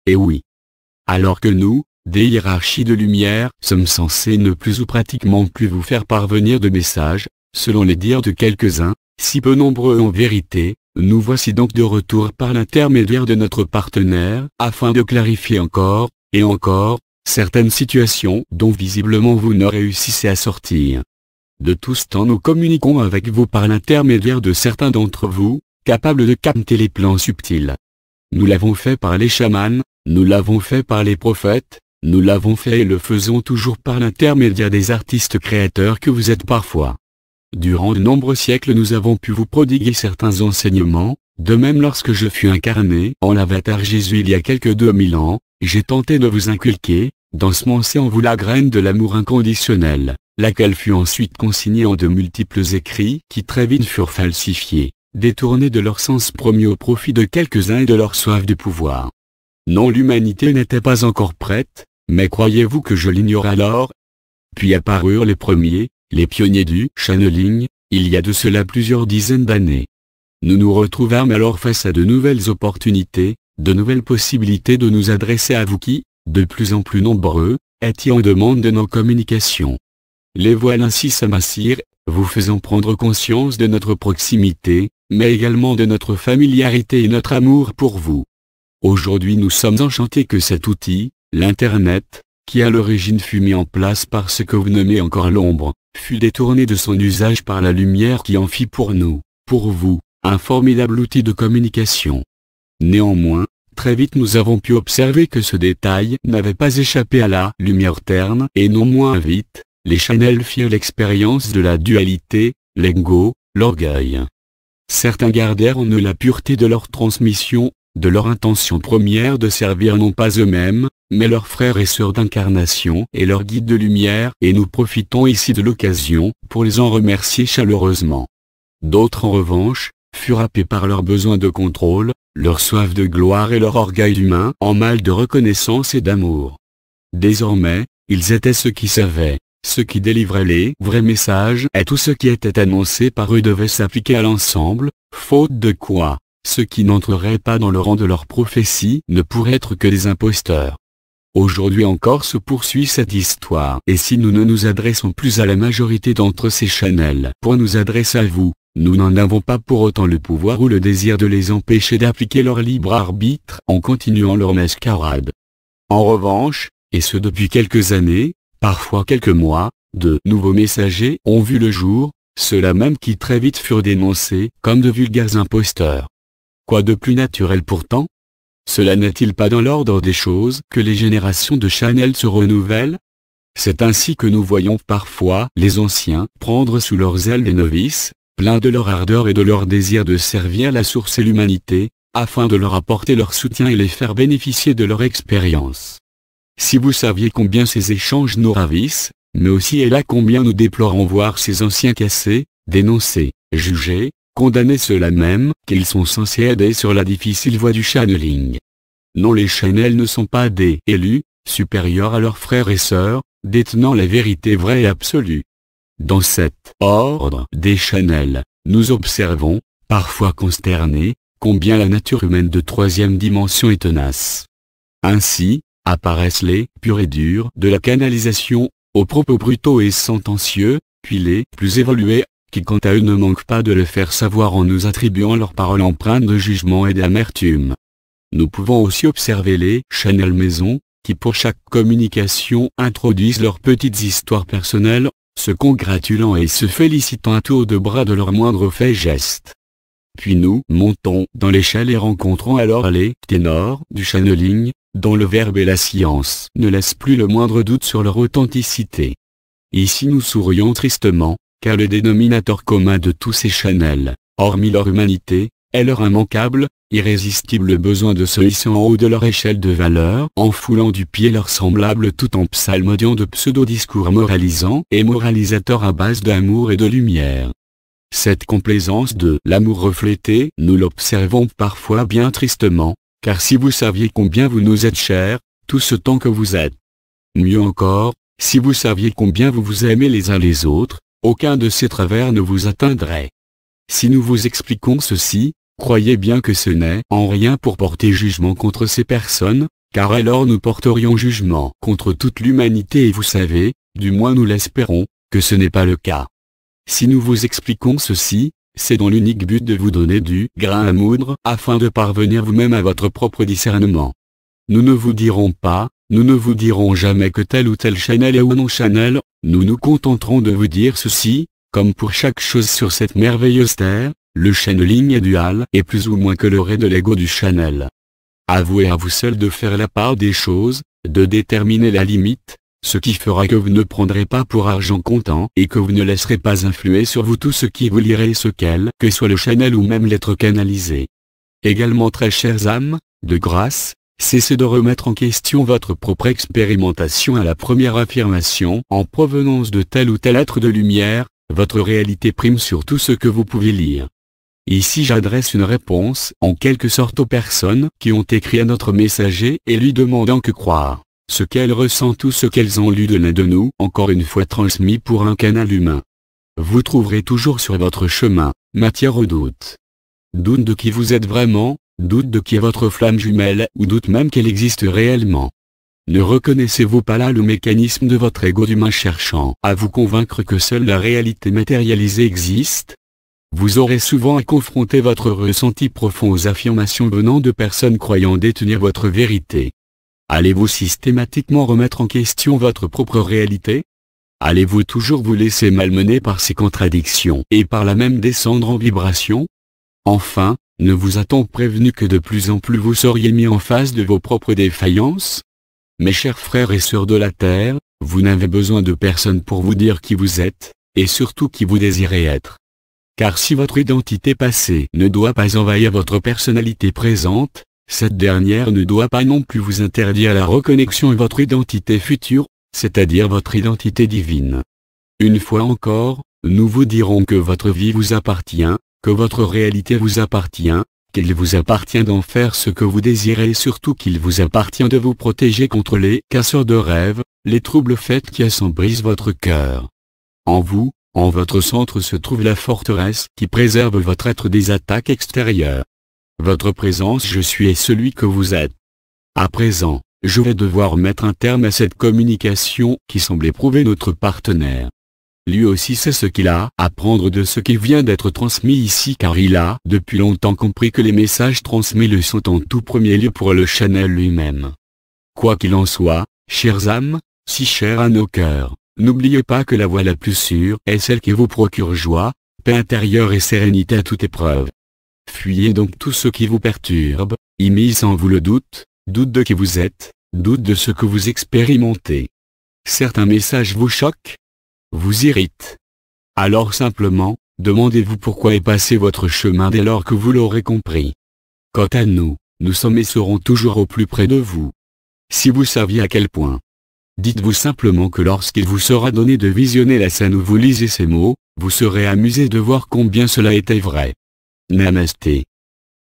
Et oui. Alors que nous, des hiérarchies de lumière, sommes censés ne plus ou pratiquement plus vous faire parvenir de messages, selon les dires de quelques-uns, si peu nombreux en vérité, nous voici donc de retour par l'intermédiaire de notre partenaire, afin de clarifier encore, et encore, certaines situations dont visiblement vous ne réussissez à sortir. De tout ce temps nous communiquons avec vous par l'intermédiaire de certains d'entre vous, capables de capter les plans subtils. Nous l'avons fait par les chamans, nous l'avons fait par les prophètes, nous l'avons fait et le faisons toujours par l'intermédiaire des artistes créateurs que vous êtes parfois. Durant de nombreux siècles nous avons pu vous prodiguer certains enseignements, de même lorsque je fus incarné en l'avatar Jésus il y a quelques 2000 ans, j'ai tenté de vous inculquer, d'ensemencer en vous la graine de l'amour inconditionnel, laquelle fut ensuite consignée en de multiples écrits qui très vite furent falsifiés, détournés de leur sens premier au profit de quelques-uns et de leur soif du pouvoir. Non, l'humanité n'était pas encore prête, mais croyez-vous que je l'ignore alors? Puis apparurent les premiers, les pionniers du channeling, il y a de cela plusieurs dizaines d'années. Nous nous retrouvâmes alors face à de nouvelles opportunités, de nouvelles possibilités de nous adresser à vous qui, de plus en plus nombreux, étiez en demande de nos communications. Les voilà ainsi s'amassir, vous faisant prendre conscience de notre proximité, mais également de notre familiarité et notre amour pour vous. Aujourd'hui nous sommes enchantés que cet outil, l'Internet, qui à l'origine fut mis en place par ce que vous nommez encore l'ombre, fut détourné de son usage par la lumière qui en fit pour nous, pour vous, un formidable outil de communication. Néanmoins, très vite nous avons pu observer que ce détail n'avait pas échappé à la lumière terne et non moins vite, les channels firent l'expérience de la dualité, l'ego, l'orgueil. Certains gardèrent en eux la pureté de leur transmission, de leur intention première de servir non pas eux-mêmes, mais leurs frères et sœurs d'incarnation et leurs guides de lumière, et nous profitons ici de l'occasion pour les en remercier chaleureusement. D'autres en revanche, furent happés par leur besoin de contrôle, leur soif de gloire et leur orgueil humain en mal de reconnaissance et d'amour. Désormais, ils étaient ceux qui savaient, ceux qui délivraient les vrais messages, et tout ce qui était annoncé par eux devait s'appliquer à l'ensemble, faute de quoi, ceux qui n'entreraient pas dans le rang de leur prophétie ne pourraient être que des imposteurs. Aujourd'hui encore se poursuit cette histoire, et si nous ne nous adressons plus à la majorité d'entre ces channels pour nous adresser à vous, nous n'en avons pas pour autant le pouvoir ou le désir de les empêcher d'appliquer leur libre arbitre en continuant leur mascarade. En revanche, et ce depuis quelques années, parfois quelques mois, de nouveaux messagers ont vu le jour, ceux-là même qui très vite furent dénoncés comme de vulgaires imposteurs. Quoi de plus naturel pourtant? Cela n'est-il pas dans l'ordre des choses que les générations de channels se renouvellent? C'est ainsi que nous voyons parfois les anciens prendre sous leurs ailes les novices, pleins de leur ardeur et de leur désir de servir la source et l'humanité, afin de leur apporter leur soutien et les faire bénéficier de leur expérience. Si vous saviez combien ces échanges nous ravissent, mais aussi et là combien nous déplorons voir ces anciens cassés, dénoncés, jugés, condamner ceux-là même qu'ils sont censés aider sur la difficile voie du channeling. Non, les channels ne sont pas des élus, supérieurs à leurs frères et sœurs, détenant la vérité vraie et absolue. Dans cet ordre des channels, nous observons, parfois consternés, combien la nature humaine de troisième dimension est tenace. Ainsi, apparaissent les purs et durs de la canalisation, aux propos brutaux et sentencieux, puis les plus évolués, qui quant à eux ne manquent pas de le faire savoir en nous attribuant leurs paroles empreintes de jugement et d'amertume. Nous pouvons aussi observer les channels maison, qui pour chaque communication introduisent leurs petites histoires personnelles, se congratulant et se félicitant à tour de bras de leurs moindres faits et gestes. Puis nous montons dans l'échelle et rencontrons alors les ténors du channeling, dont le verbe et la science ne laissent plus le moindre doute sur leur authenticité. Ici nous sourions tristement, car le dénominateur commun de tous ces channels, hormis leur humanité, est leur immanquable, irrésistible besoin de se hisser en haut de leur échelle de valeur en foulant du pied leurs semblables tout en psalmodiant de pseudo-discours moralisants et moralisateurs à base d'amour et de lumière. Cette complaisance de l'amour reflété, nous l'observons parfois bien tristement, car si vous saviez combien vous nous êtes chers, tout ce temps que vous êtes. Mieux encore, si vous saviez combien vous vous aimez les uns les autres, aucun de ces travers ne vous atteindrait. Si nous vous expliquons ceci, croyez bien que ce n'est en rien pour porter jugement contre ces personnes, car alors nous porterions jugement contre toute l'humanité et vous savez, du moins nous l'espérons, que ce n'est pas le cas. Si nous vous expliquons ceci, c'est dans l'unique but de vous donner du grain à moudre afin de parvenir vous-même à votre propre discernement. Nous ne vous dirons pas, nous ne vous dirons jamais que telle ou telle Chanel est ou non Chanel, nous nous contenterons de vous dire ceci, comme pour chaque chose sur cette merveilleuse terre, le channeling est dual et plus ou moins coloré de l'ego du Chanel. Avouez à vous seul de faire la part des choses, de déterminer la limite, ce qui fera que vous ne prendrez pas pour argent comptant et que vous ne laisserez pas influer sur vous tout ce qui vous lirait ce que soit le Chanel ou même l'être canalisé. Également très chères âmes, de grâce, cessez de remettre en question votre propre expérimentation à la première affirmation en provenance de tel ou tel être de lumière, votre réalité prime sur tout ce que vous pouvez lire. Ici j'adresse une réponse en quelque sorte aux personnes qui ont écrit à notre messager et lui demandant que croire, ce qu'elles ressentent ou ce qu'elles ont lu de l'un de nous, encore une fois transmis pour un canal humain. Vous trouverez toujours sur votre chemin, matière au doute. Doute de qui vous êtes vraiment, doute de qui est votre flamme jumelle ou doute même qu'elle existe réellement. Ne reconnaissez-vous pas là le mécanisme de votre ego d'humain cherchant à vous convaincre que seule la réalité matérialisée existe? Vous aurez souvent à confronter votre ressenti profond aux affirmations venant de personnes croyant détenir votre vérité. Allez-vous systématiquement remettre en question votre propre réalité? Allez-vous toujours vous laisser malmener par ces contradictions et par là même descendre en vibration? Enfin, ne vous a-t-on prévenu que de plus en plus vous seriez mis en face de vos propres défaillances? Mes chers frères et sœurs de la Terre, vous n'avez besoin de personne pour vous dire qui vous êtes, et surtout qui vous désirez être. Car si votre identité passée ne doit pas envahir votre personnalité présente, cette dernière ne doit pas non plus vous interdire la reconnexion à votre identité future, c'est-à-dire votre identité divine. Une fois encore, nous vous dirons que votre vie vous appartient, que votre réalité vous appartient, qu'il vous appartient d'en faire ce que vous désirez et surtout qu'il vous appartient de vous protéger contre les casseurs de rêves, les troubles faits qui assombrissent votre cœur. En vous, en votre centre se trouve la forteresse qui préserve votre être des attaques extérieures. Votre présence je suis est celui que vous êtes. À présent, je vais devoir mettre un terme à cette communication qui semble éprouver notre partenaire. Lui aussi sait ce qu'il a à prendre de ce qui vient d'être transmis ici car il a depuis longtemps compris que les messages transmis le sont en tout premier lieu pour le Chanel lui-même. Quoi qu'il en soit, chères âmes, si chères à nos cœurs, n'oubliez pas que la voie la plus sûre est celle qui vous procure joie, paix intérieure et sérénité à toute épreuve. Fuyez donc tout ce qui vous perturbe, immisce en vous le doute, doute de qui vous êtes, doute de ce que vous expérimentez. Certains messages vous choquent, vous irritent. Alors simplement, demandez-vous pourquoi et passez votre chemin dès lors que vous l'aurez compris. Quant à nous, nous sommes et serons toujours au plus près de vous. Si vous saviez à quel point. Dites-vous simplement que lorsqu'il vous sera donné de visionner la scène où vous lisez ces mots, vous serez amusé de voir combien cela était vrai. Namasté.